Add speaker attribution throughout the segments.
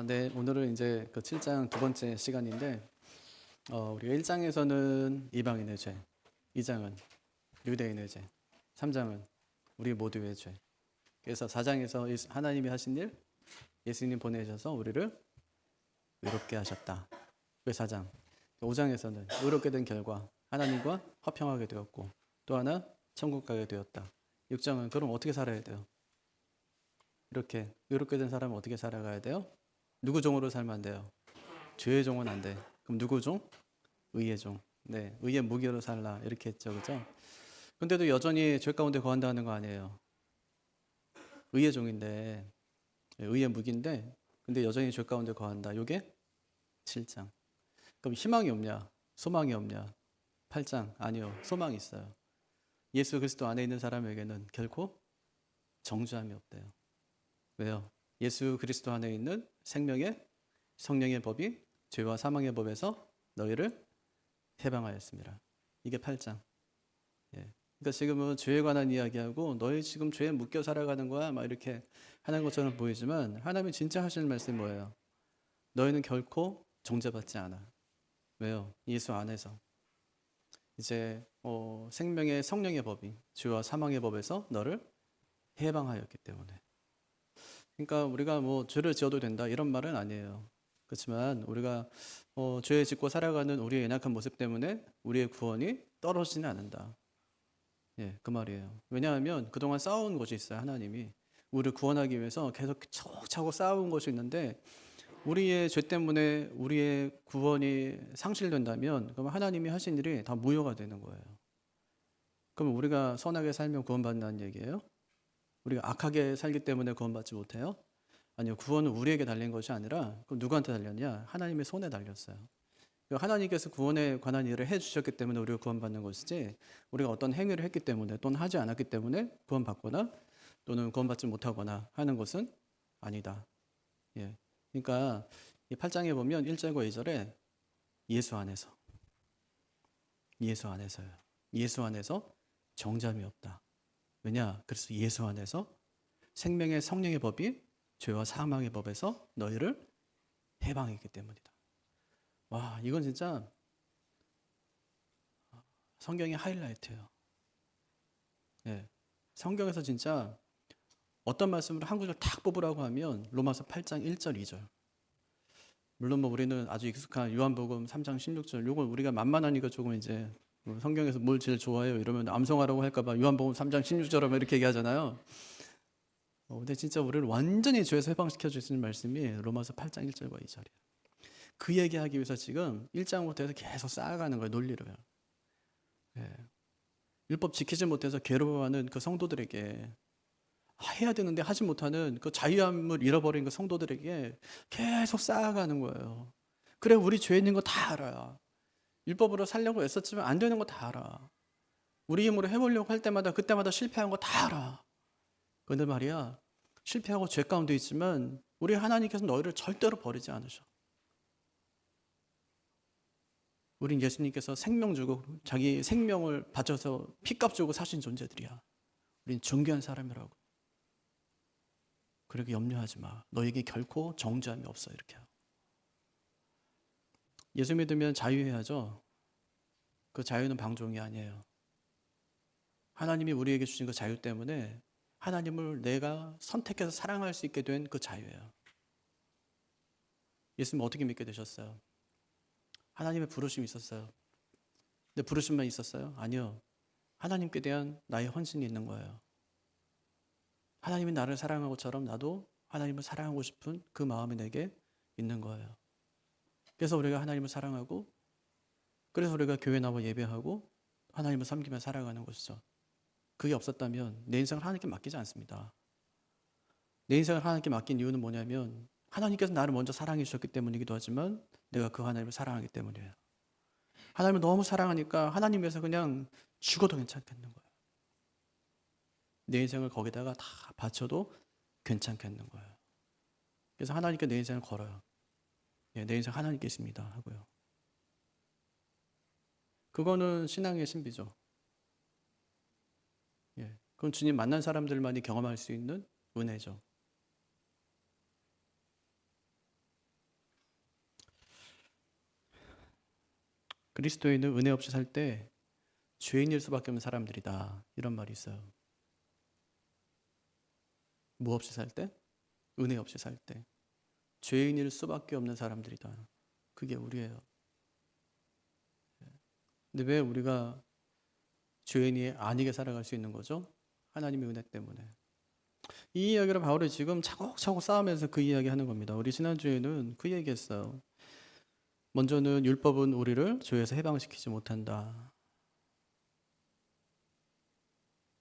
Speaker 1: 네, 오늘은 이제 그 7장 두 번째 시간인데, 우리가 1장에서는 이방인의 죄, 2장은 유대인의 죄, 3장은 우리 모두의 죄. 그래서 4장에서 하나님이 하신 일, 예수님 보내셔서 우리를 의롭게 하셨다. 그 4장. 5장에서는 의롭게 된 결과 하나님과 화평하게 되었고, 또 하나 천국 가게 되었다. 6장은 그럼 어떻게 살아야 돼요? 이렇게 의롭게 된 사람은 어떻게 살아가야 돼요? 누구 종으로 살면 안 돼요? 죄의 종은 안 돼. 그럼 누구 종? 의의 종. 네, 의의 무기로 살라 이렇게 했죠, 그죠? 근데도 여전히 죄 가운데 거한다는 거 아니에요. 의의 종인데, 의의 무기인데, 근데 여전히 죄 가운데 거한다. 요게 7장. 그럼 희망이 없냐? 소망이 없냐? 8장. 아니요, 소망이 있어요. 예수 그리스도 안에 있는 사람에게는 결코 정죄함이 없대요. 왜요? 예수 그리스도 안에 있는 생명의 성령의 법이 죄와 사망의 법에서 너희를 해방하였습니다. 이게 8장. 예. 그러니까 지금은 죄에 관한 이야기하고 너희 지금 죄에 묶여 살아가는 거야 막 이렇게 하는 것처럼 보이지만 하나님이 진짜 하시는 말씀이 뭐예요? 너희는 결코 정죄받지 않아. 왜요? 예수 안에서 이제 생명의 성령의 법이 죄와 사망의 법에서 너를 해방하였기 때문에. 그러니까 우리가 뭐 죄를 지어도 된다 이런 말은 아니에요. 그렇지만 우리가 죄에 짓고 살아가는 우리의 연약한 모습 때문에 우리의 구원이 떨어지지는 않는다. 예, 그 말이에요. 왜냐하면 그동안 쌓아온 것이 있어요. 하나님이 우리를 구원하기 위해서 계속 차곡차곡 쌓아온 것이 있는데 우리의 죄 때문에 우리의 구원이 상실된다면 그럼 하나님이 하신 일이 다 무효가 되는 거예요. 그럼 우리가 선하게 살면 구원받는다는 얘기예요? 우리가 악하게 살기 때문에 구원받지 못해요? 아니요. 구원은 우리에게 달린 것이 아니라 그럼 누구한테 달렸냐? 하나님의 손에 달렸어요. 하나님께서 구원에 관한 일을 해주셨기 때문에 우리가 구원받는 것이지 우리가 어떤 행위를 했기 때문에 또는 하지 않았기 때문에 구원받거나 또는 구원받지 못하거나 하는 것은 아니다. 예. 그러니까 이 8장에 보면 1절과 2절에 예수 안에서 예수 안에서요. 예수 안에서 정잠이 없다. 왜냐? 그래서 예수 안에서 생명의 성령의 법이 죄와 사망의 법에서 너희를 해방했기 때문이다. 와, 이건 진짜 성경의 하이라이트예요. 예. 성경에서 진짜 어떤 말씀을 한 구절 탁 뽑으라고 하면 로마서 8장 1절, 2절. 물론 뭐 우리는 아주 익숙한 요한복음 3장 16절. 요걸 우리가 만만하니까 조금 이제 성경에서 뭘 제일 좋아해요 이러면 암송하라고 할까봐 요한복음 3장 16절을 이렇게 얘기하잖아요. 근데 진짜 우리를 완전히 죄에서 해방시켜 주시는 말씀이 로마서 8장 1절과 2절이에요. 그 얘기하기 위해서 지금 1장부터 해서 계속 쌓아가는 거예요. 논리로요. 예. 율법 지키지 못해서 괴로워하는 그 성도들에게 해야 되는데 하지 못하는 그 자유함을 잃어버린 그 성도들에게 계속 쌓아가는 거예요. 그래, 우리 죄 있는 거 다 알아. 율법으로 살려고 애썼지만 안 되는 거 다 알아. 우리 힘으로 해보려고 할 때마다 그때마다 실패한 거 다 알아. 근데 말이야, 실패하고 죄 가운데 있지만 우리 하나님께서 너희를 절대로 버리지 않으셔. 우린 예수님께서 생명 주고 자기 생명을 바쳐서 피값 주고 사신 존재들이야. 우린 존귀한 사람이라고. 그러게 염려하지 마. 너에게 결코 정죄함이 없어. 이렇게. 예수 믿으면 자유해야죠. 그 자유는 방종이 아니에요. 하나님이 우리에게 주신 그 자유 때문에 하나님을 내가 선택해서 사랑할 수 있게 된 그 자유예요. 예수님 어떻게 믿게 되셨어요? 하나님의 부르심이 있었어요. 근데 부르심만 있었어요? 아니요. 하나님께 대한 나의 헌신이 있는 거예요. 하나님이 나를 사랑한 것처럼 나도 하나님을 사랑하고 싶은 그 마음이 내게 있는 거예요. 그래서 우리가 하나님을 사랑하고 그래서 우리가 교회 나와 예배하고 하나님을 섬기며 살아가는 것이죠. 그게 없었다면 내 인생을 하나님께 맡기지 않습니다. 내 인생을 하나님께 맡긴 이유는 뭐냐면 하나님께서 나를 먼저 사랑해 주셨기 때문이기도 하지만 내가 그 하나님을 사랑하기 때문이에요. 하나님을 너무 사랑하니까 하나님 위해서 그냥 죽어도 괜찮겠는 거예요. 내 인생을 거기다가 다 바쳐도 괜찮겠는 거예요. 그래서 하나님께 내 인생을 걸어요. 예, 내 인생 하나님께 있습니다 하고요. 그거는 신앙의 신비죠. 예, 그건 주님 만난 사람들만이 경험할 수 있는 은혜죠. 그리스도인은 은혜 없이 살 때 죄인일 수밖에 없는 사람들이다. 이런 말이 있어요. 뭐 없이 살 때? 은혜 없이 살 때. 죄인일 수밖에 없는 사람들이다. 그게 우리예요. 근데 왜 우리가 죄인이 아니게 살아갈 수 있는 거죠? 하나님의 은혜 때문에. 이 이야기를 바울이 지금 차곡차곡 쌓으면서 그 이야기 하는 겁니다. 우리 지난주에는 그 얘기 했어요. 먼저는 율법은 우리를 죄에서 해방시키지 못한다.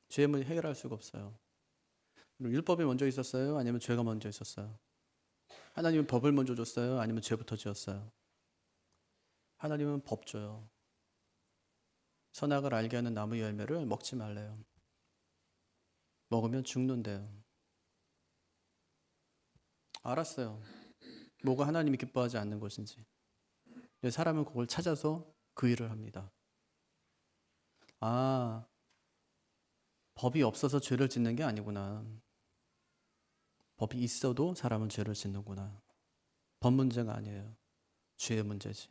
Speaker 1: 죄의 문제 해결할 수가 없어요. 율법이 먼저 있었어요? 아니면 죄가 먼저 있었어요? 하나님은 법을 먼저 줬어요? 아니면 죄부터 지었어요? 하나님은 법 줘요. 선악을 알게 하는 나무 열매를 먹지 말래요. 먹으면 죽는데요. 알았어요. 뭐가 하나님이 기뻐하지 않는 것인지. 근데 사람은 그걸 찾아서 그 일을 합니다. 아, 법이 없어서 죄를 짓는 게 아니구나. 법이 있어도 사람은 죄를 짓는구나. 법 문제가 아니에요. 죄의 문제지.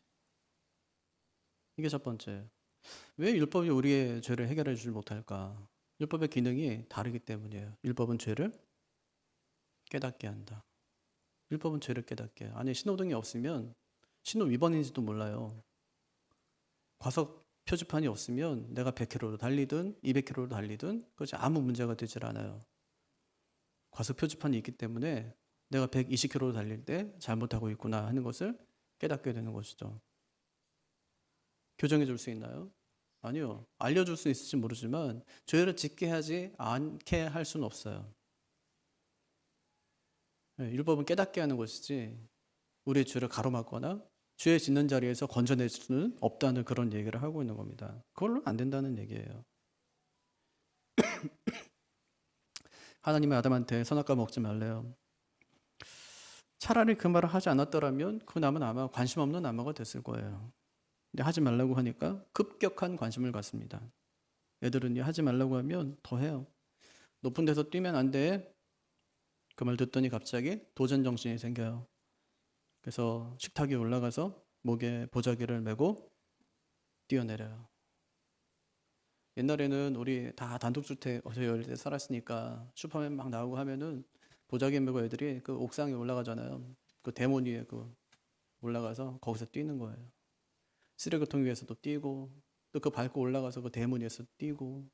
Speaker 1: 이게 첫 번째. 왜 율법이 우리의 죄를 해결해 주지 못할까? 율법의 기능이 다르기 때문이에요. 율법은 죄를 깨닫게 한다. 율법은 죄를 깨닫게. 아니, 신호등이 없으면 신호 위반인지도 몰라요. 과속 표지판이 없으면 내가 100km로 달리든 200km로 달리든 그것이 아무 문제가 되질 않아요. 과속 표지판이 있기 때문에 내가 120km로 달릴 때 잘못하고 있구나 하는 것을 깨닫게 되는 것이죠. 교정해 줄 수 있나요? 아니요. 알려줄 수 있을지 모르지만 죄를 짓게 하지 않게 할 수는 없어요. 율법은 깨닫게 하는 것이지 우리의 죄를 가로막거나 죄 짓는 자리에서 건져낼 수는 없다는 그런 얘기를 하고 있는 겁니다. 그걸로 안 된다는 얘기예요. 하나님이 아담한테 선악과 먹지 말래요. 차라리 그 말을 하지 않았더라면 그 나무는 아마 관심 없는 나무가 됐을 거예요. 근데 하지 말라고 하니까 급격한 관심을 갖습니다. 애들은 하지 말라고 하면 더 해요. 높은 데서 뛰면 안 돼. 그 말 듣더니 갑자기 도전 정신이 생겨요. 그래서 식탁 위에 올라가서 목에 보자기를 메고 뛰어내려요. 옛날에는 우리 다 단독주택 저희 어릴 때 살았으니까 슈퍼맨 막 나오고 하면은 보자기 메고 애들이 그 옥상에 올라가잖아요. 그 대문 위에 그 올라가서 거기서 뛰는 거예요. 쓰레기통 위에서도 뛰고 또 그 밟고 올라가서 그 대문 위에서 뛰고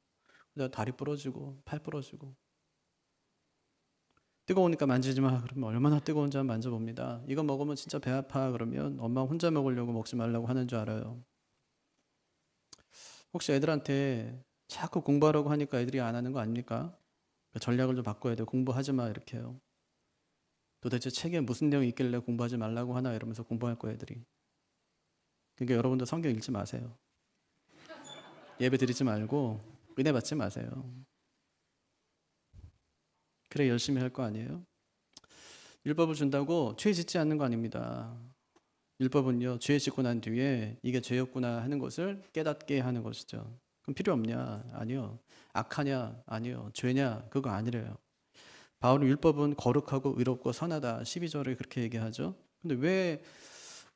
Speaker 1: 다리 부러지고 팔 부러지고 뜨거우니까 만지지 마 그러면 얼마나 뜨거운지 한번 만져봅니다. 이거 먹으면 진짜 배 아파 그러면 엄마 혼자 먹으려고 먹지 말라고 하는 줄 알아요. 혹시 애들한테 자꾸 공부하라고 하니까 애들이 안 하는 거 아닙니까? 전략을 좀 바꿔야 돼요. 공부하지 마 이렇게 해요. 도대체 책에 무슨 내용이 있길래 공부하지 말라고 하나 이러면서 공부할 거예요 애들이. 그러니까 여러분도 성경 읽지 마세요. 예배 드리지 말고 은혜 받지 마세요. 그래 열심히 할 거 아니에요? 율법을 준다고 죄 짓지 않는 거 아닙니다. 율법은요 죄 짓고 난 뒤에 이게 죄였구나 하는 것을 깨닫게 하는 것이죠. 그럼 필요 없냐? 아니요. 악하냐? 아니요. 죄냐? 그거 아니래요. 바울은 율법은 거룩하고 의롭고 선하다 12절에 그렇게 얘기하죠. 근데 왜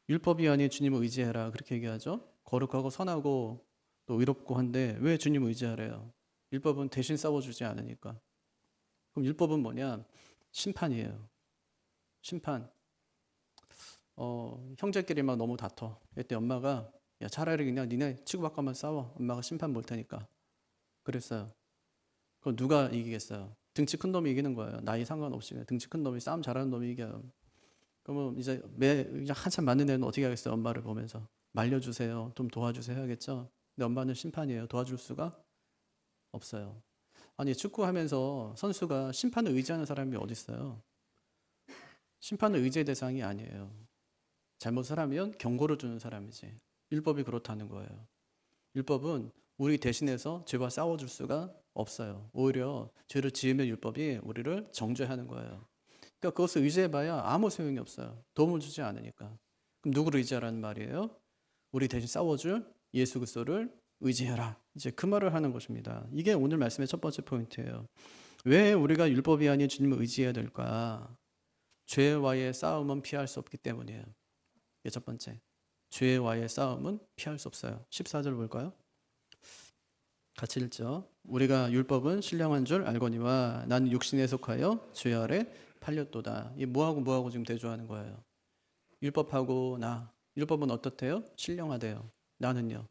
Speaker 1: 율법이 아닌 주님을 의지해라 그렇게 얘기하죠? 거룩하고 선하고 또 의롭고 한데 왜 주님을 의지하래요? 율법은 대신 싸워주지 않으니까. 그럼 율법은 뭐냐? 심판이에요. 심판. 형제끼리 막 너무 다퉈. 그때 엄마가 야 차라리 그냥 니네 치고받고만 싸워. 엄마가 심판 볼 테니까. 그랬어요. 그럼 누가 이기겠어요? 등치 큰 놈이 이기는 거예요. 나이 상관없이 등치 큰 놈이 싸움 잘하는 놈이 이겨요. 그러면 이제 한참 맞는 애는 어떻게 하겠어요? 엄마를 보면서 말려주세요. 좀 도와주세요 하겠죠. 근데 엄마는 심판이에요. 도와줄 수가 없어요. 아니 축구하면서 선수가 심판을 의지하는 사람이 어디 있어요? 심판은 의지의 대상이 아니에요. 잘못을 하면 경고를 주는 사람이지. 율법이 그렇다는 거예요. 율법은 우리 대신해서 죄와 싸워줄 수가 없어요. 오히려 죄를 지으면 율법이 우리를 정죄하는 거예요. 그러니까 그것을 의지해봐야 아무 소용이 없어요. 도움을 주지 않으니까. 그럼 누구를 의지하라는 말이에요? 우리 대신 싸워줄 예수 그리스도를 의지해라. 이제 그 말을 하는 것입니다. 이게 오늘 말씀의 첫 번째 포인트예요. 왜 우리가 율법이 아닌 주님을 의지해야 될까? 죄와의 싸움은 피할 수 없기 때문이에요. 이게 첫 번째. 죄와의 싸움은 피할 수 없어요. 14절 볼까요? 같이 읽죠. 우리가 율법은 신령한 줄 알거니와 나는 육신에 속하여 죄 아래 팔렸도다. 이 뭐하고 지금 대조하는 거예요. 율법하고 나. 율법은 어떻대요? 신령하대요. 나는요.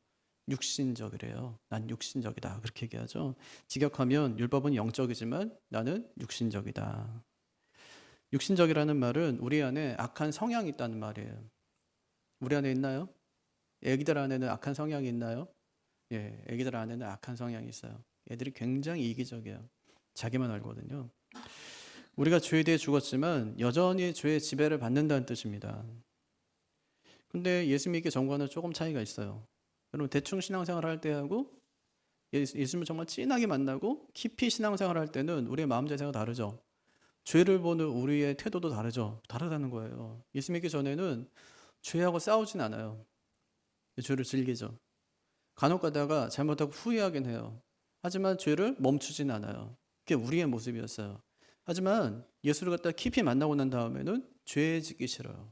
Speaker 1: 육신적이래요. 난 육신적이다. 그렇게 얘기하죠. 직역하면 율법은 영적이지만 나는 육신적이다. 육신적이라는 말은 우리 안에 악한 성향이 있다는 말이에요. 우리 안에 있나요? 애기들 안에는 악한 성향이 있나요? 예, 애기들 안에는 악한 성향이 있어요. 애들이 굉장히 이기적이에요. 자기만 알거든요. 우리가 죄에 대해 죽었지만 여전히 죄의 지배를 받는다는 뜻입니다. 근데 예수 믿기 전과는 조금 차이가 있어요. 여러분 대충 신앙생활 할 때하고 예수님을 정말 진하게 만나고 깊이 신앙생활 할 때는 우리의 마음 자세가 다르죠. 죄를 보는 우리의 태도도 다르죠. 다르다는 거예요. 예수 믿기 전에는 죄하고 싸우진 않아요. 죄를 즐기죠. 간혹 가다가 잘못하고 후회하긴 해요. 하지만 죄를 멈추진 않아요. 그게 우리의 모습이었어요. 하지만 예수를 갖다 깊이 만나고 난 다음에는 죄 짓기 싫어요.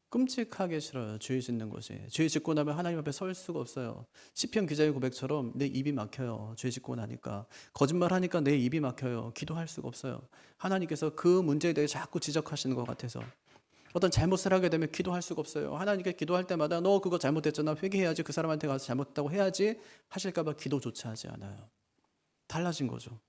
Speaker 1: 끔찍하게 싫어요. 죄 짓는 것이. 죄 짓고 나면 하나님 앞에 설 수가 없어요. 시편 기자의 고백처럼 내 입이 막혀요. 죄 짓고 나니까. 거짓말하니까 내 입이 막혀요. 기도할 수가 없어요. 하나님께서 그 문제에 대해 자꾸 지적하시는 것 같아서. 어떤 잘못을 하게 되면 기도할 수가 없어요. 하나님께 기도할 때마다 너 그거 잘못했잖아. 회개해야지. 그 사람한테 가서 잘못했다고 해야지. 하실까 봐 기도조차 하지 않아요. 달라진 거죠.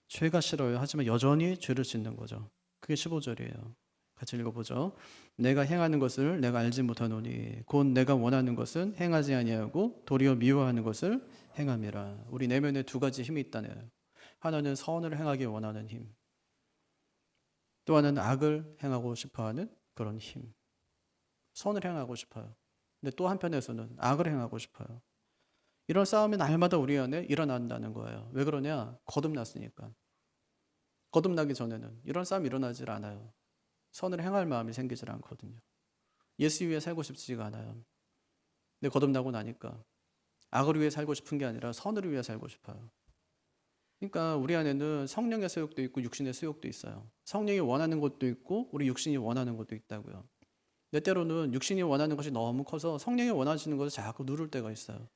Speaker 1: 죄가 싫어요. 하지만 여전히 죄를 짓는 거죠. 그게 15절이에요. 같이 읽어보죠. 내가 행하는 것을 내가 알지 못하노니 곧 내가 원하는 것은 행하지 아니하고 도리어 미워하는 것을 행함이라. 우리 내면에 두 가지 힘이 있다네요. 하나는 선을 행하기 원하는 힘. 또 하나는 악을 행하고 싶어하는 그런 힘. 선을 행하고 싶어요. 근데 또 한편에서는 악을 행하고 싶어요. 이런 싸움이 날마다 우리 안에 일어난다는 거예요. 왜 그러냐? 거듭났으니까. 거듭나기 전에는 이런 싸움이 일어나질 않아요. 선을 행할 마음이 생기질 않거든요. 예수 위해 살고 싶지가 않아요. 근데 거듭나고 나니까 악을 위해 살고 싶은 게 아니라 선을 위해 살고 싶어요. 그러니까 우리 안에는 성령의 소욕도 있고 육신의 소욕도 있어요. 성령이 원하는 것도 있고 우리 육신이 원하는 것도 있다고요. 근데 때로는 육신이 원하는 것이 너무 커서 성령이 원하시는 것을 자꾸 누를 때가 있어요.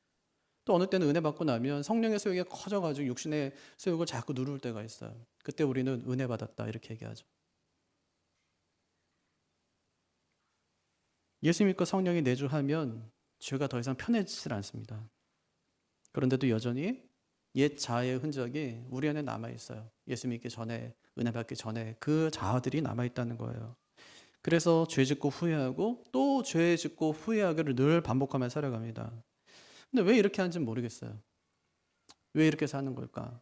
Speaker 1: 또 어느 때는 은혜 받고 나면 성령의 소욕이 커져가지고 육신의 소욕을 자꾸 누를 때가 있어요. 그때 우리는 은혜 받았다 이렇게 얘기하죠. 예수 믿고 성령이 내주하면 죄가 더 이상 편해지질 않습니다. 그런데도 여전히 옛 자아의 흔적이 우리 안에 남아있어요. 예수 믿기 전에, 은혜 받기 전에 그 자아들이 남아있다는 거예요. 그래서 죄 짓고 후회하고 또 죄 짓고 후회하기를 늘 반복하며 살아갑니다. 근데 왜 이렇게 하는지 모르겠어요. 왜 이렇게 사는 걸까?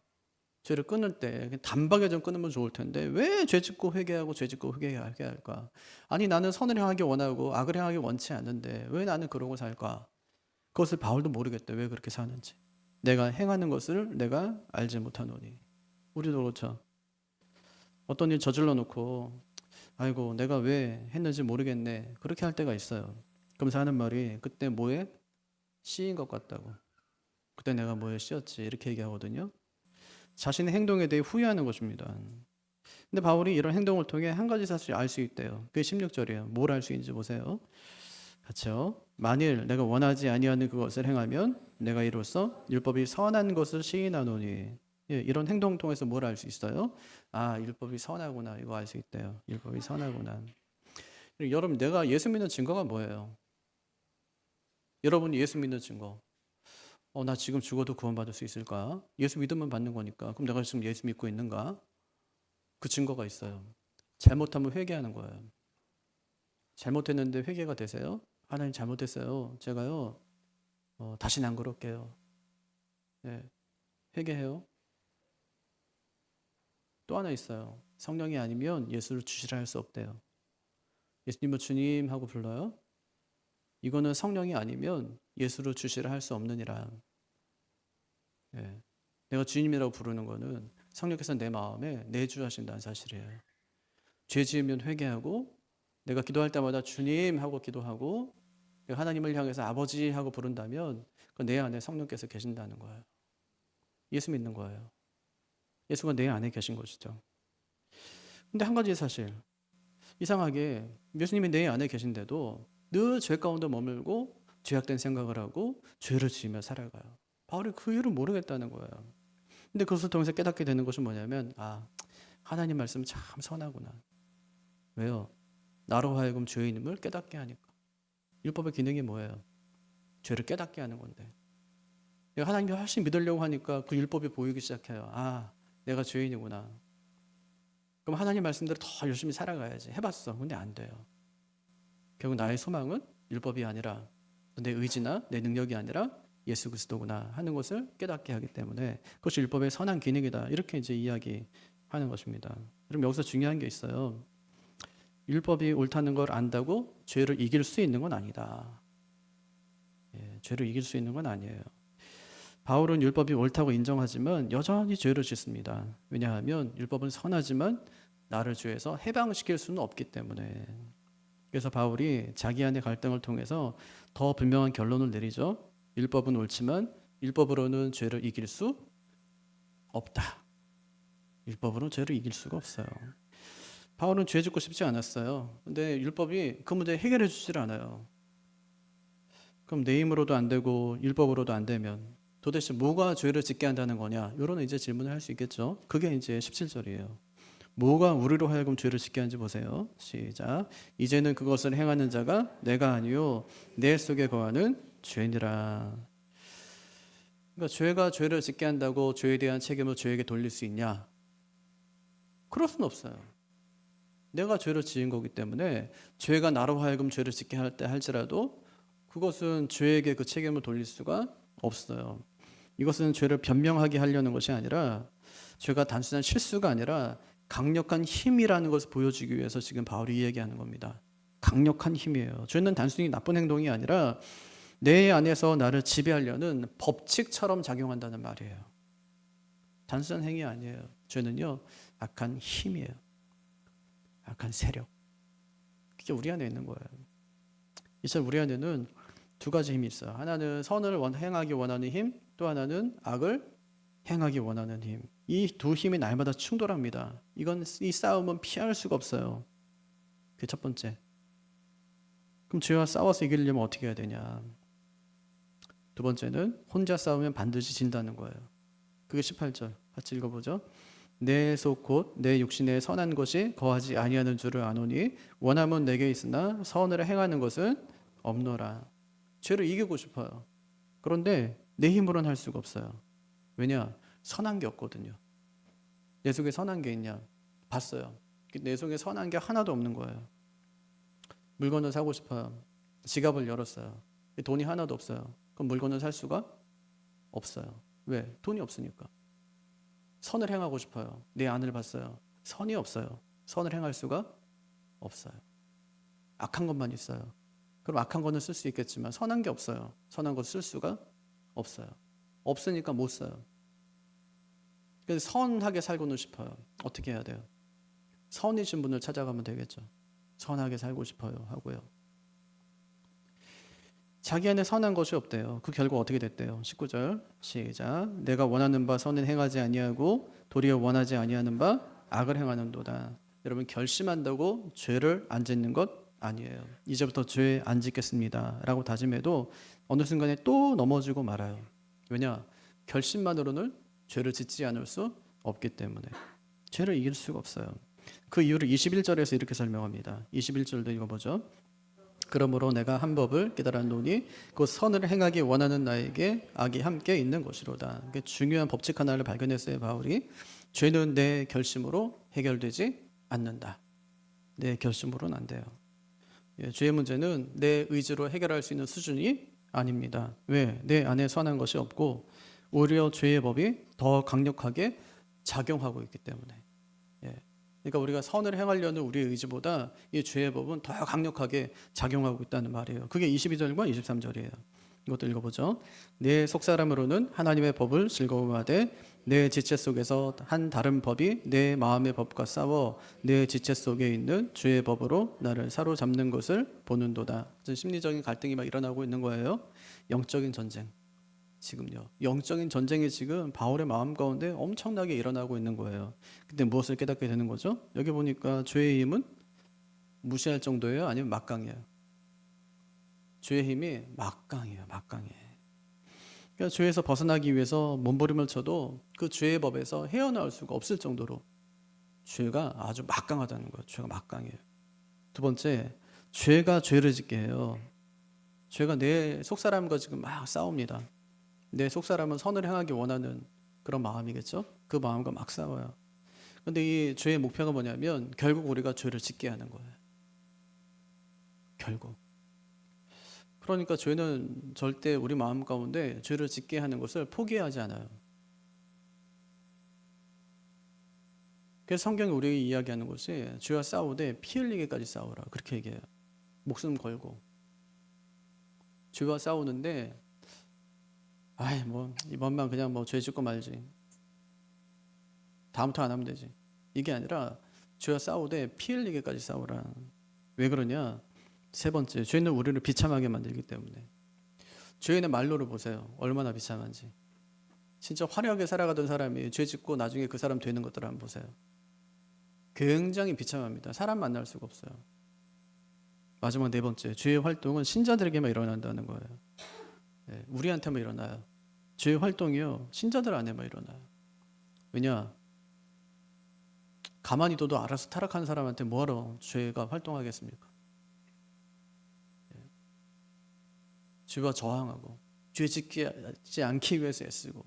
Speaker 1: 죄를 끊을 때 단박에 좀 끊으면 좋을 텐데 왜 죄 짓고 회개하고 죄 짓고 회개해야 할까? 아니 나는 선을 행하기 원하고 악을 행하기 원치 않는데 왜 나는 그러고 살까? 그것을 바울도 모르겠대. 왜 그렇게 사는지. 내가 행하는 것을 내가 알지 못하노니. 우리도 그렇죠. 어떤 일 저질러 놓고 아이고 내가 왜 했는지 모르겠네. 그렇게 할 때가 있어요. 그러면서 하는 말이 그때 뭐에 씌인 것 같다고. 그때 내가 뭐에 씌었지 이렇게 얘기하거든요. 자신의 행동에 대해 후회하는 것입니다. 근데 바울이 이런 행동을 통해 한 가지 사실을 알 수 있대요. 그게 16절이에요. 뭘 알 수 있는지 보세요. 같이요. 만일 내가 원하지 아니하는 그것을 행하면 내가 이로써 율법이 선한 것을 시인하노니. 예, 이런 행동을 통해서 뭘 알 수 있어요? 아, 율법이 선하구나. 이거 알 수 있대요. 율법이 선하구나. 여러분, 내가 예수 믿는 증거가 뭐예요? 여러분이 예수 믿는 증거. 나 지금 죽어도 구원받을 수 있을까? 예수 믿으면 받는 거니까. 그럼 내가 지금 예수 믿고 있는가? 그 증거가 있어요. 잘못하면 회개하는 거예요. 잘못했는데 회개가 되세요? 하나님 잘못했어요. 제가요, 다시는 안 그럴게요. 네, 회개해요. 또 하나 있어요. 성령이 아니면 예수를 주시라 할 수 없대요. 예수님을 주님 하고 불러요. 이거는 성령이 아니면 예수를 주시라 할 수 없느니라. 네. 내가 주님이라고 부르는 거는 성령께서 내 마음에 내주하신다는 사실이에요. 죄 지으면 회개하고 내가 기도할 때마다 주님 하고 기도하고 내가 하나님을 향해서 아버지 하고 부른다면 그 내 안에 성령께서 계신다는 거예요. 예수 믿는 거예요. 예수가 내 안에 계신 것이죠. 근데 한 가지 사실 이상하게 예수님이 내 안에 계신데도 늘 죄 가운데 머물고 죄악된 생각을 하고 죄를 지으며 살아가요. 바울이 그 이유를 모르겠다는 거예요. 근데 그것을 통해서 깨닫게 되는 것은 뭐냐면 하나님 말씀 참 선하구나. 왜요? 나로 하여금 죄인임을 깨닫게 하니까. 율법의 기능이 뭐예요? 죄를 깨닫게 하는 건데. 내가 하나님을 훨씬 믿으려고 하니까 그 율법이 보이기 시작해요. 내가 죄인이구나. 그럼 하나님 말씀대로 더 열심히 살아가야지. 해봤어. 근데 안 돼요. 결국 나의 소망은 율법이 아니라 내 의지나 내 능력이 아니라 예수 그리스도구나 하는 것을 깨닫게 하기 때문에 그것이 율법의 선한 기능이다. 이렇게 이제 이야기하는 것입니다. 그럼 여기서 중요한 게 있어요. 율법이 옳다는 걸 안다고 죄를 이길 수 있는 건 아니다. 죄를 이길 수 있는 건 아니에요. 바울은 율법이 옳다고 인정하지만 여전히 죄를 짓습니다. 왜냐하면 율법은 선하지만 나를 죄에서 해방시킬 수는 없기 때문에. 그래서 바울이 자기 안의 갈등을 통해서 더 분명한 결론을 내리죠. 율법은 옳지만 율법으로는 죄를 이길 수 없다. 율법으로는 죄를 이길 수가 없어요. 바울은 죄 짓고 싶지 않았어요. 근데 율법이 그 문제 해결해 주질 않아요. 그럼 내 힘으로도 안 되고 율법으로도 안 되면 도대체 뭐가 죄를 짓게 한다는 거냐? 이런 이제 질문을 할 수 있겠죠. 그게 이제 17절이에요. 뭐가 우리로 하여금 죄를 짓게 하는지 보세요. 시작. 이제는 그것을 행하는 자가 내가 아니요 내 속에 거하는 죄니라. 그러니까 죄가 죄를 짓게 한다고 죄에 대한 책임을 죄에게 돌릴 수 있냐? 그럴 수는 없어요. 내가 죄를 지은 거기 때문에 죄가 나로 하여금 죄를 짓게 할 때 할지라도 그것은 죄에게 그 책임을 돌릴 수가 없어요. 이것은 죄를 변명하게 하려는 것이 아니라 죄가 단순한 실수가 아니라 강력한 힘이라는 것을 보여주기 위해서 지금 바울이 이야기하는 겁니다. 강력한 힘이에요. 죄는 단순히 나쁜 행동이 아니라 내 안에서 나를 지배하려는 법칙처럼 작용한다는 말이에요. 단순한 행위 아니에요. 죄는요, 악한 힘이에요. 악한 세력. 그게 우리 안에 있는 거예요. 이처럼 우리 안에는 두 가지 힘이 있어요. 하나는 선을 행하기 원하는 힘, 또 하나는 악을 행하기 원하는 힘. 이 두 힘이 날마다 충돌합니다. 이 싸움은 피할 수가 없어요. 그게 첫 번째. 그럼 죄와 싸워서 이기려면 어떻게 해야 되냐? 두 번째는 혼자 싸우면 반드시 진다는 거예요. 그게 18절. 같이 읽어보죠. 내 속 곧 내 육신에 선한 것이 거하지 아니하는 줄을 아노니 원함은 내게 있으나 선을 행하는 것은 없노라. 죄를 이기고 싶어요. 그런데 내 힘으로는 할 수가 없어요. 왜냐? 선한 게 없거든요. 내 속에 선한 게 있냐? 봤어요. 내 속에 선한 게 하나도 없는 거예요. 물건을 사고 싶어요. 지갑을 열었어요. 돈이 하나도 없어요. 그럼 물건을 살 수가 없어요. 왜? 돈이 없으니까. 선을 행하고 싶어요. 내 안을 봤어요. 선이 없어요. 선을 행할 수가 없어요. 악한 것만 있어요. 그럼 악한 거는 쓸 수 있겠지만 선한 게 없어요. 선한 거 쓸 수가 없어요. 없으니까 못 써요. 그래서 선하게 살고는 싶어요. 어떻게 해야 돼요? 선이신 분을 찾아가면 되겠죠. 선하게 살고 싶어요 하고요. 자기 안에 선한 것이 없대요. 그 결과 어떻게 됐대요? 19절 시작. 내가 원하는 바 선은 행하지 아니하고 도리어 원하지 아니하는 바 악을 행하는도다. 여러분 결심한다고 죄를 안 짓는 것 아니에요. 이제부터 죄 안 짓겠습니다 라고 다짐해도 어느 순간에 또 넘어지고 말아요. 왜냐? 결심만으로는 죄를 짓지 않을 수 없기 때문에 죄를 이길 수가 없어요. 그 이유를 21절에서 이렇게 설명합니다. 21절도 읽어보죠. 그러므로 내가 한 법을 깨달았노니 그 선을 행하기 원하는 나에게 악이 함께 있는 것이로다. 중요한 법칙 하나를 발견했어요. 바울이. 죄는 내 결심으로 해결되지 않는다. 내 결심으로는 안 돼요. 죄의 문제는 내 의지로 해결할 수 있는 수준이 아닙니다. 왜? 내 안에 선한 것이 없고 오히려 죄의 법이 더 강력하게 작용하고 있기 때문에. 그러니까 우리가 선을 행하려는 우리의 의지보다 이 죄의 법은 더 강력하게 작용하고 있다는 말이에요. 그게 22절과 23절이에요. 이것도 읽어보죠. 내 속사람으로는 하나님의 법을 즐거워하되 내 지체 속에서 한 다른 법이 내 마음의 법과 싸워 내 지체 속에 있는 죄의 법으로 나를 사로잡는 것을 보는도다. 심리적인 갈등이 막 일어나고 있는 거예요. 영적인 전쟁. 지금요. 영적인 전쟁이 지금 바울의 마음 가운데 엄청나게 일어나고 있는 거예요. 근데 무엇을 깨닫게 되는 거죠? 여기 보니까 죄의 힘은 무시할 정도예요? 아니면 막강해요? 죄의 힘이 막강해요. 막강해. 그러니까 죄에서 벗어나기 위해서 몸부림을 쳐도 그 죄의 법에서 헤어나올 수가 없을 정도로 죄가 아주 막강하다는 거예요. 죄가 막강해요. 두 번째, 죄가 죄를 짓게 해요. 죄가 내 속사람과 지금 막 싸웁니다. 내 속사람은 선을 행하기 원하는 그런 마음이겠죠. 그 마음과 막 싸워요. 근데 이 죄의 목표가 뭐냐면 결국 우리가 죄를 짓게 하는 거예요. 결국. 그러니까 죄는 절대 우리 마음 가운데 죄를 짓게 하는 것을 포기하지 않아요. 그래서 성경이 우리에게 이야기하는 것이 죄와 싸우되 피 흘리게까지 싸우라 그렇게 얘기해요. 목숨 걸고 죄와 싸우는데 아이 뭐 이번만 그냥 뭐 죄 짓고 말지, 다음부터 안 하면 되지, 이게 아니라 죄와 싸우되 피 흘리게까지 싸우라. 왜 그러냐? 세 번째, 죄는 우리를 비참하게 만들기 때문에. 죄인의 말로를 보세요. 얼마나 비참한지. 진짜 화려하게 살아가던 사람이 죄 짓고 나중에 그 사람 되는 것들을 한번 보세요. 굉장히 비참합니다. 사람 만날 수가 없어요. 마지막 네 번째, 죄의 활동은 신자들에게만 일어난다는 거예요. 네, 우리한테만 일어나요. 죄의 활동이요, 신자들 안에만 일어나요. 왜냐? 가만히 둬도 알아서 타락한 사람한테 뭐하러 죄가 활동하겠습니까? 죄와 저항하고 죄 짓지 않기 위해서 애쓰고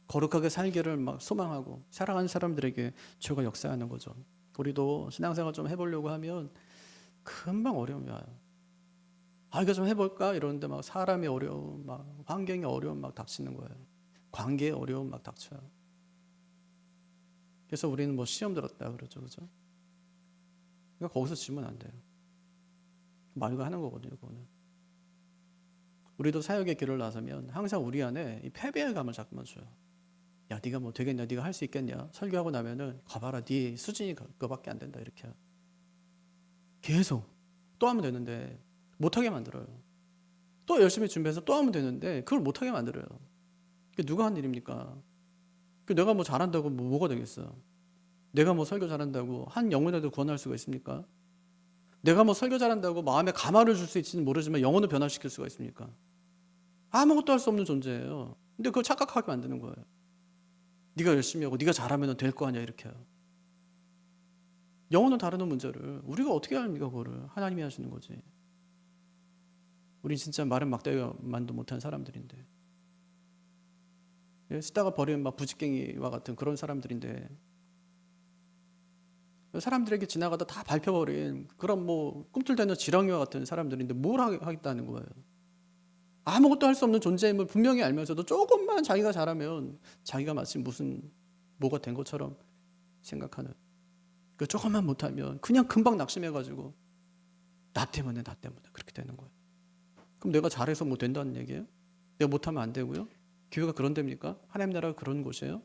Speaker 1: 거룩하게 살기를 막 소망하고 살아가는 사람들에게 죄가 역사하는 거죠. 우리도 신앙생활 좀 해보려고 하면 금방 어려움이 와요. 아, 이거 좀 해볼까? 이러는데 막 사람의 어려움, 막 환경의 어려움 막 닥치는 거예요. 관계의 어려움 막 닥쳐요. 그래서 우리는 뭐 시험 들었다 그러죠, 그죠? 그러니까 거기서 지면 안 돼요. 말과 하는 거거든요, 그거는. 우리도 사역의 길을 나서면 항상 우리 안에 이 패배의 감을 자꾸만 줘요. 야, 네가 뭐 되겠냐? 네가 할 수 있겠냐? 설교하고 나면은 가봐라, 네 수준이 그거밖에 안 된다 이렇게. 계속 또 하면 되는데 못하게 만들어요. 또 열심히 준비해서 또 하면 되는데 그걸 못하게 만들어요. 그게 누가 한 일입니까? 내가 뭐 잘한다고 뭐가 되겠어? 내가 뭐 설교 잘한다고 한 영혼에도 구원할 수가 있습니까? 내가 뭐 설교 잘한다고 마음에 감화를 줄 수 있지는 모르지만 영혼을 변화시킬 수가 있습니까? 아무것도 할 수 없는 존재예요. 근데 그걸 착각하게 만드는 거예요. 네가 열심히 하고 네가 잘하면 될 거 아니야 이렇게. 영혼은 다루는 문제를 우리가 어떻게 합니까? 그거를 하나님이 하시는 거지. 우리 진짜 마른 막대기만도 못한 사람들인데, 쓰다가 버리는 막 부직갱이와 같은 그런 사람들인데, 사람들에게 지나가다 다 밟혀버린 그런 뭐 꿈틀대는 지렁이와 같은 사람들인데 뭘 하겠다는 거예요. 아무것도 할 수 없는 존재임을 분명히 알면서도 조금만 자기가 잘하면 자기가 마치 무슨 뭐가 된 것처럼 생각하는, 그 조금만 못하면 그냥 금방 낙심해가지고 나 때문에 그렇게 되는 거예요. 그럼 내가 잘해서 뭐 된다는 얘기예요? 내가 못하면 안 되고요? 교회가 그런 데입니까? 하나님 나라가 그런 곳이에요?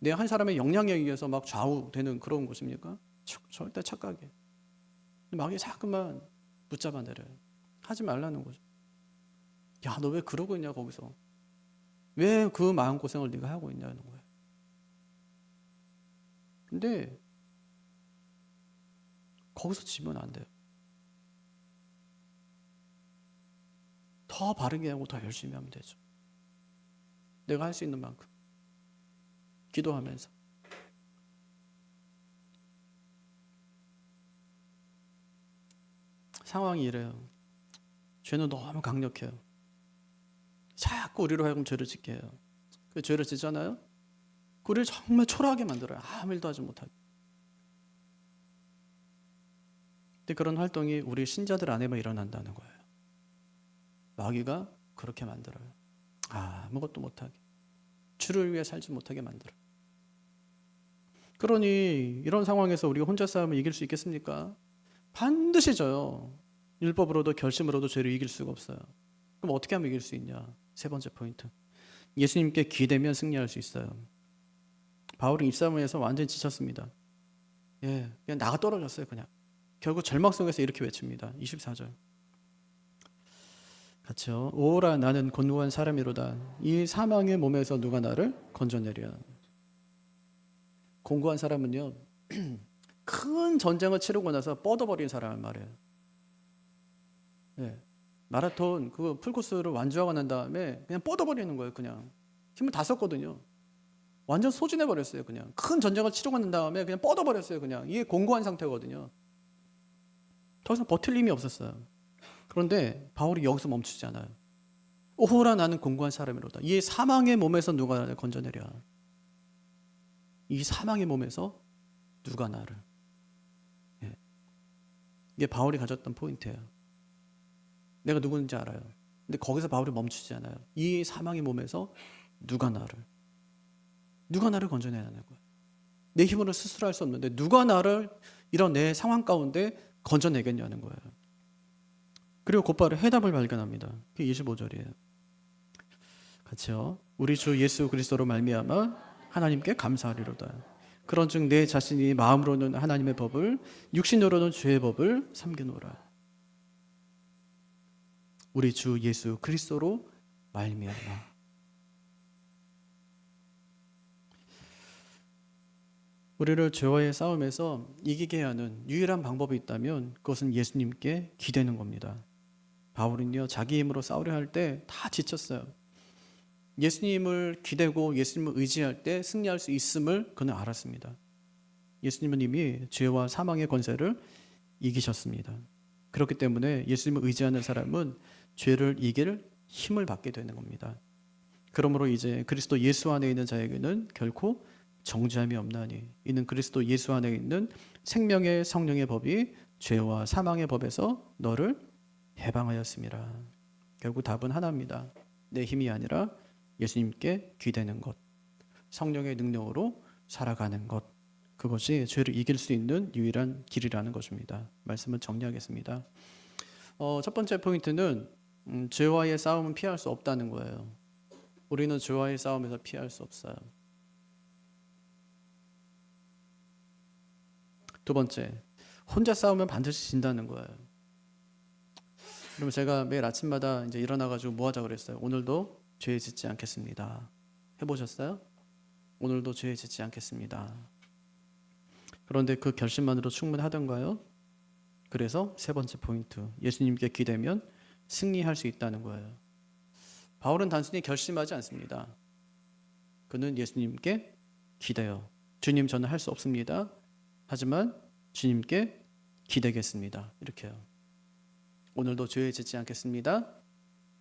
Speaker 1: 내가 한 사람의 역량에 의해서 막 좌우되는 그런 곳입니까? 절대 착각이에요. 마귀가 자꾸만 붙잡아 내려요. 하지 말라는 거죠. 야, 너 왜 그러고 있냐 거기서. 왜 그 마음고생을 네가 하고 있냐는 거예요. 근데 거기서 지면 안 돼요. 더 바르게 하고 더 열심히 하면 되죠. 내가 할 수 있는 만큼 기도하면서. 상황이 이래요. 죄는 너무 강력해요. 자꾸 우리로 하여금 죄를 짓게 해요. 그 죄를 짓잖아요. 우리를 정말 초라하게 만들어요. 아무 일도 하지 못하게. 근데 그런 활동이 우리 신자들 안에만 일어난다는 거예요. 마귀가 그렇게 만들어요. 아무것도 못하게. 주를 위해 살지 못하게 만들어요. 그러니 이런 상황에서 우리가 혼자 싸우면 이길 수 있겠습니까? 반드시 져요. 율법으로도 결심으로도 죄를 이길 수가 없어요. 그럼 어떻게 하면 이길 수 있냐? 세 번째 포인트. 예수님께 기대면 승리할 수 있어요. 바울은 입사문에서 완전히 지쳤습니다. 그냥 나가 떨어졌어요. 그냥. 결국 절망 속에서 이렇게 외칩니다. 24절. 같이요. 오라 나는 곤고한 사람이로다. 이 사망의 몸에서 누가 나를 건져내랴. 곤고한 사람은요, 큰 전쟁을 치르고 나서 뻗어버린 사람을 말해요. 네. 마라톤 그 풀코스를 완주하고 난 다음에 그냥 뻗어버리는 거예요. 그냥 힘을 다 썼거든요. 완전 소진해버렸어요. 그냥 큰 전쟁을 치르고 난 다음에 그냥 뻗어버렸어요. 그냥 이게 공고한 상태거든요. 더 이상 버틸 힘이 없었어요. 그런데 바울이 여기서 멈추지 않아요. 오호라 나는 공고한 사람이로다. 이 사망의 몸에서 누가 나를 건져내랴. 이 사망의 몸에서 누가 나를. 예. 이게 바울이 가졌던 포인트예요. 내가 누구인지 알아요. 근데 거기서 바울이 멈추지 않아요. 이 사망의 몸에서 누가 나를 건져내냐는 거예요. 내 힘으로 스스로 할 수 없는데 누가 나를 이런 내 상황 가운데 건져내겠냐는 거예요. 그리고 곧바로 해답을 발견합니다. 그게 25절이에요. 같이요. 우리 주 예수 그리스도로 말미암아 하나님께 감사하리로다. 그런즉 내 자신이 마음으로는 하나님의 법을 육신으로는 죄의 법을 삼기노라. 우리 주 예수 그리스도로 말미암아. 우리를 죄와의 싸움에서 이기게 하는 유일한 방법이 있다면 그것은 예수님께 기대는 겁니다. 바울은요, 자기 힘으로 싸우려 할 때 다 지쳤어요. 예수님을 기대고 예수님을 의지할 때 승리할 수 있음을 그는 알았습니다. 예수님은 이미 죄와 사망의 권세를 이기셨습니다. 그렇기 때문에 예수님을 의지하는 사람은 죄를 이길 힘을 받게 되는 겁니다. 그러므로 이제 그리스도 예수 안에 있는 자에게는 결코 정죄함이 없나니 이는 그리스도 예수 안에 있는 생명의 성령의 법이 죄와 사망의 법에서 너를 해방하였습니다. 결국 답은 하나입니다. 내 힘이 아니라 예수님께 기대는 것, 성령의 능력으로 살아가는 것, 그것이 죄를 이길 수 있는 유일한 길이라는 것입니다. 말씀을 정리하겠습니다. 첫 번째 포인트는 죄와의 싸움은 피할 수 없다는 거예요. 우리는 죄와의 싸움에서 피할 수 없어요. 두 번째, 혼자 싸우면 반드시 진다는 거예요. 그러면 제가 매일 아침마다 이제 일어나가지고 뭐 하자 그랬어요? 오늘도 죄 짓지 않겠습니다. 해보셨어요? 오늘도 죄 짓지 않겠습니다. 그런데 그 결심만으로 충분하던가요? 그래서 세 번째 포인트, 예수님께 기대면 승리할 수 있다는 거예요. 바울은 단순히 결심하지 않습니다. 그는 예수님께 기대요. 주님, 저는 할 수 없습니다. 하지만 주님께 기대겠습니다. 이렇게요. 오늘도 죄 짓지 않겠습니다.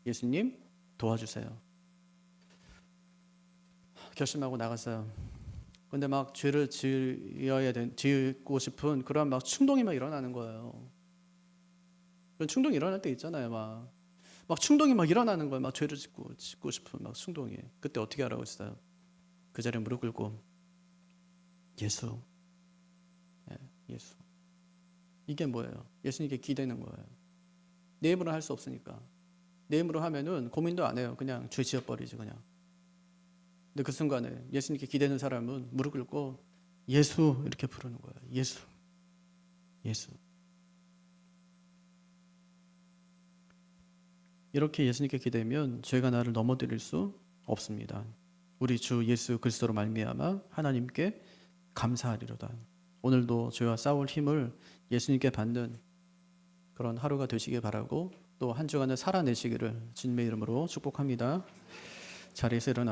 Speaker 1: 예수님 도와주세요. 결심하고 나갔어요. 근데 막 죄를 지고 싶은 그런 막 충동이 막 일어나는 거예요. 그런 충동이 일어날 때 있잖아요. 막 충동이 막 일어나는 거예요. 막 죄를 짓고 싶은 막 충동이. 그때 어떻게 하라고 했어요? 그 자리에 무릎 꿇고 예수. 예수. 이게 뭐예요? 예수님께 기대는 거예요. 내 힘으로 할 수 없으니까. 내 힘으로 하면은 고민도 안 해요. 그냥 죄 지어버리지 그냥. 근데 그 순간에 예수님께 기대는 사람은 무릎 꿇고 예수 이렇게 부르는 거예요. 예수. 예수. 이렇게 예수님께 기대면 죄가 나를 넘어뜨릴 수 없습니다. 우리 주 예수 그리스도로 말미암아 하나님께 감사하리로다. 오늘도 죄와 싸울 힘을 예수님께 받는 그런 하루가 되시길 바라고 또 한 주간을 살아내시기를 주님의 이름으로 축복합니다. 자리에서 일어나